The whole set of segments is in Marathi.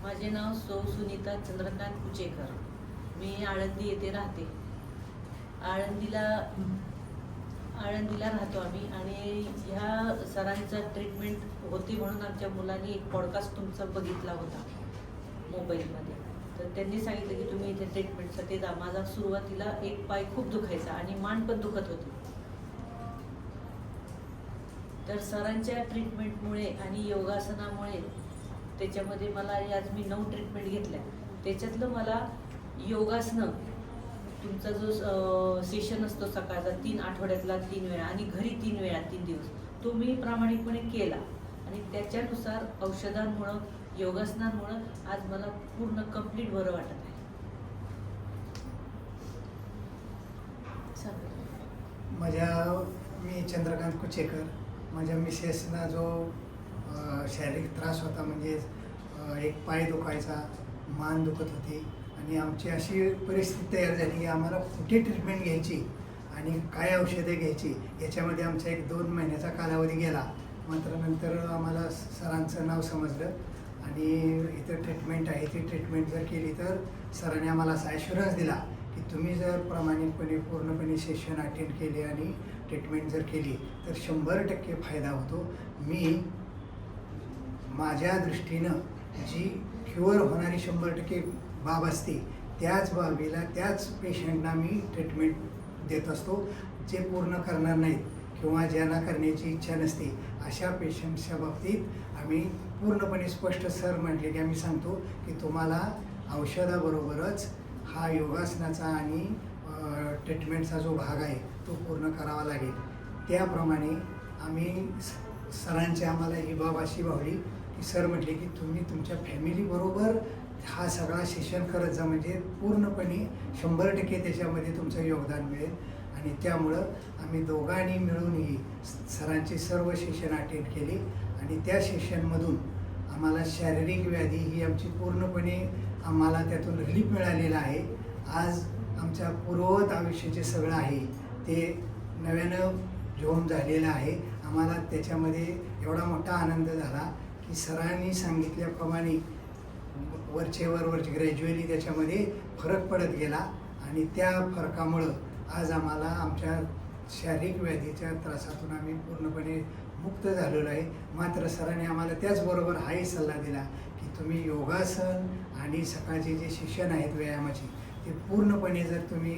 माझे नाव सुनीता चंद्रकांत कुचेकर. मी आळंदी येथे राहते. आळंदीला राहतो आम्ही. आणि ह्या सरांचं ट्रीटमेंट होती म्हणून आमच्या मुलांनी एक पॉडकास्ट तुमचा बघितला होता मोबाईलमध्ये. तर त्यांनी सांगितलं की तुम्ही इथे ट्रीटमेंटसाठी जा. माझा सुरुवातीला एक पाय खूप दुखायचा आणि मान पण दुखत होती. तर सरांच्या ट्रीटमेंटमुळे आणि योगासनामुळे त्याच्यामध्ये मला आज मी 9 ट्रीटमेंट घेतल्या. त्याच्यातलं मला योगासनं तुमचा जो सेशन असतो सकाळचा 3 आठवड्यातला 3 वेळा आणि घरी 3 वेळा 3 दिवस तो मी प्रामाणिकपणे केला. आणि त्याच्यानुसार औषधांमुळं योगासनांमुळं आज मला पूर्ण कंप्लीट बरं वाटत आहे. मी चंद्रकांत कुचेकर. माझ्या मिसेसना जो शारीरिक त्रास होता, म्हणजे एक पाय दुखायचा, मान दुखत होती आणि आमची अशी परिस्थिती तयार झाली की आम्हाला कुठे ट्रीटमेंट घ्यायची आणि काय औषधे घ्यायची याच्यामध्ये आमचा 1-2 महिन्याचा कालावधी गेला. मात्र नंतर आम्हाला सरांचं नाव समजलं आणि इथं ट्रीटमेंट आहे. ती ट्रीटमेंट जर केली तर सरांनी आम्हाला असा ॲश्युरन्स दिला की तुम्ही जर प्रामाणिकपणे पूर्णपणे सेशन अटेंड केले आणि ट्रीटमेंट जर केली तर 100% फायदा होतो. मी माझ्या दृष्टीनं जी क्युअर होणारी 100% बाब असते त्याच बाबीला, त्याच पेशंटना मी ट्रीटमेंट देत असतो. जे पूर्ण करणार नाहीत किंवा ज्यांना करण्याची इच्छा नसते अशा पेशंटच्या बाबतीत आम्ही पूर्णपणे स्पष्ट सर म्हटले की आम्ही सांगतो की तुम्हाला औषधाबरोबरच हा योगासनाचा आणि ट्रीटमेंटचा जो भाग आहे तो पूर्ण करावा लागेल. त्याप्रमाणे आम्ही सरांची आम्हाला ही बाब अशी भावली की सर म्हटले की तुम्ही तुमच्या फॅमिलीबरोबर हा सगळा सेशन करत जा, म्हणजे पूर्णपणे 100% त्याच्यामध्ये तुमचं योगदान मिळेल. आणि त्यामुळं आम्ही दोघांनी मिळूनही सरांची सर्व सेशन अटेंड केली आणि त्या सेशनमधून आम्हाला शारीरिक व्याधी ही आमची पूर्णपणे आम्हाला त्यातून रिलीफ मिळालेला आहे. आज आमच्या पूर्ववत आयुष्याचे सगळं आहे ते नव्यानं जोम झालेलं आहे. आम्हाला त्याच्यामध्ये एवढा मोठा आनंद झाला की सरांनी सांगितल्याप्रमाणे वरचेवर ग्रॅज्युअली त्याच्यामध्ये फरक पडत गेला आणि त्या फरकामुळं आज आम्हाला आमच्या शारीरिक व्याधीच्या त्रासातून आम्ही पूर्णपणे मुक्त झालेलो आहे. मात्र सरांनी आम्हाला त्याचबरोबर हाही सल्ला दिला की तुम्ही योगासन आणि सकाळचे जे सेशन आहेत व्यायामाचे ते पूर्णपणे जर तुम्ही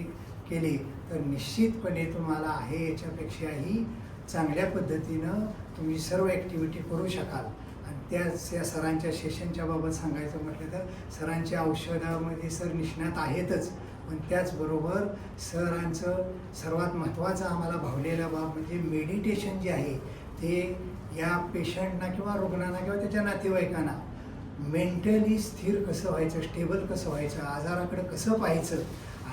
केले तर निश्चितपणे तुम्हाला आहे याच्यापेक्षाही चांगल्या पद्धतीनं तुम्ही सर्व ॲक्टिव्हिटी करू शकाल. आणि त्या सरांच्या सेशनच्या बाबत सांगायचं म्हटलं तर सरांच्या औषधामध्ये सर निष्णात आहेतच, पण त्याचबरोबर सरांचं सर्वात महत्त्वाचं आम्हाला भावलेला बाब म्हणजे मेडिटेशन जे आहे ते या पेशंटना किंवा रुग्णांना किंवा त्याच्या नातेवाईकांना मेंटली स्थिर कसं व्हायचं, स्टेबल कसं व्हायचं, आजाराकडे कसं पाहायचं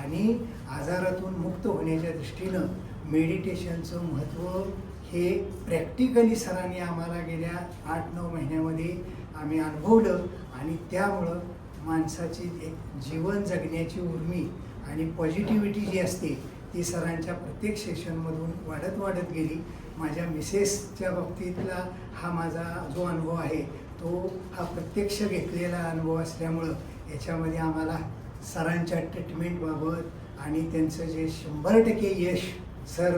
आणि आजारातून मुक्त होण्याच्या दृष्टीनं मेडिटेशनचं महत्त्व हे प्रॅक्टिकली सरांनी आम्हाला गेल्या 8-9 महिन्यामध्ये आम्ही अनुभवलं. आणि त्यामुळं माणसाची एक जीवन जगण्याची उर्मी आणि पॉझिटिव्हिटी जी असते ती सरांच्या प्रत्येक सेशनमधून वाढत गेली. माझ्या मिसेसच्या बाबतीतला हा माझा जो अनुभव आहे तो हा प्रत्यक्ष घेतलेला अनुभव असल्यामुळं याच्यामध्ये आम्हाला सरांच्या ट्रीटमेंटबाबत आणि त्यांचं जे 100% यश सर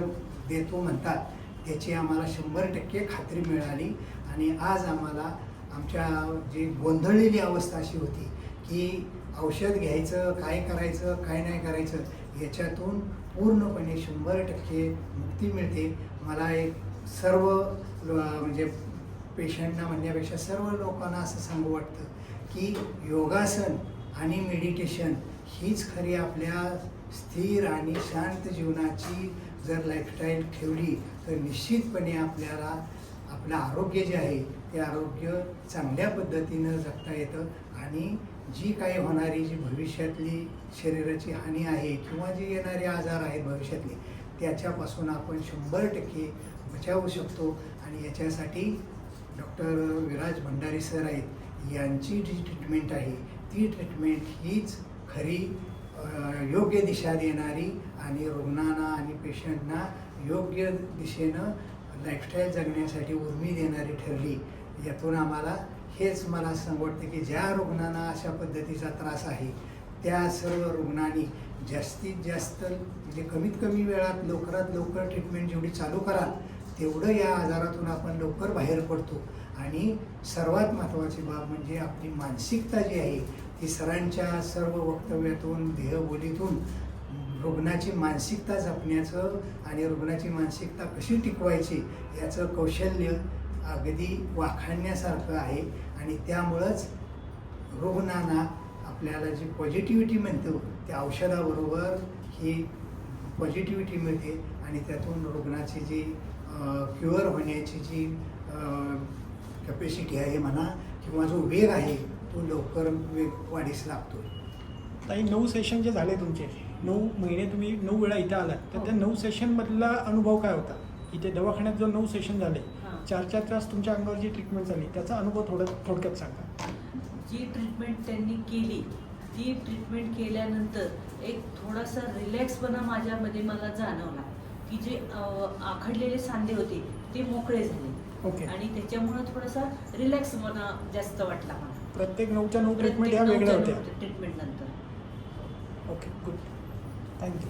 देतो म्हणतात त्याची आम्हाला 100% खात्री मिळाली. आणि आज आम्हाला आमच्या जी गोंधळलेली अवस्था अशी होती की औषध घ्यायचं, काय करायचं, काय नाही करायचं याच्यातून पूर्णपणे 100% मुक्ती मिळते. मला एक सर्व म्हणजे पेशंटना म्हणण्यापेक्षा सर्व लोकांना असं सांगू वाटतं की योगासन आणि मेडिटेशन हीच खरी आपल्या स्थिर आणि शांत जीवनाची जर लाईफस्टाईल ठेवली तर निश्चितपणे आपल्याला आपलं आरोग्य जे आहे ते आरोग्य चांगल्या पद्धतीनं जगता येतं. आणि जी काही होणारी जी भविष्यातली शरीराची हानी आहे किंवा जे येणारे आजार आहेत भविष्यातले त्याच्यापासून आपण 100% बचावू शकतो. आणि याच्यासाठी डॉक्टर विराज भंडारी सर आहेत, यांची जी ट्रीटमेंट आहे ती ट्रीटमेंट हीच खरी योग्य दिशा देणारी आणि रुग्णांना आणि पेशंटना योग्य दिशेनं लाईफस्टाईल जगण्यासाठी उर्मी देणारी ठरली. यातून आम्हाला हेच मला असं वाटतं की ज्या रुग्णांना अशा पद्धतीचा त्रास आहे त्या सर्व रुग्णांनी जास्तीत जास्त म्हणजे कमीत कमी वेळात लवकरात लवकर ट्रीटमेंट जेवढी चालू कराल तेवढं या आजारातून आपण लवकर बाहेर पडतो. आणि सर्वात महत्त्वाची बाब म्हणजे आपली मानसिकता जी आहे ती सरांच्या सर्व वक्तव्यातून देहबोलीतून रुग्णाची मानसिकता जपण्याचं आणि रुग्णाची मानसिकता कशी टिकवायची याचं कौशल्य अगदी वाखाणण्यासारखं आहे. आणि त्यामुळंच रुग्णांना आपल्याला जी पॉझिटिव्हिटी म्हणतो त्या औषधाबरोबर ही पॉझिटिव्हिटी मिळते आणि त्यातून रुग्णाची जी क्युअर होण्याची जी कॅपॅसिटी आहे म्हणा किंवा जो वेग आहे तो लवकर वेग वाढीस लागतो. ताई 9 सेशन जे झाले तुमचे 9 महिने तुम्ही 9 वेळा इथे आलात तर त्या 9 सेशनमधला अनुभव काय होता? इथे दवाखान्यात जो 9 सेशन झाले 4 तास तुमच्या अंगावर जी ट्रीटमेंट झाली त्याचा अनुभव थोडक्यात सांगा. जी ट्रीटमेंट त्यांनी केली ती ट्रीटमेंट केल्यानंतर एक थोडासा रिलॅक्सपणा माझ्यामध्ये मला जाणवला की जे आखडलेले सांधे होते ते मोकळे झाले. ओके. आणि त्याच्यामुळे थोडासा रिलॅक्सपणा जास्त वाटला मला. प्रत्येक 9च्या 9 ट्रीटमेंट ह्या वेगळ्या होत्या. ट्रीटमेंट नंतर. Okay, good, thank you.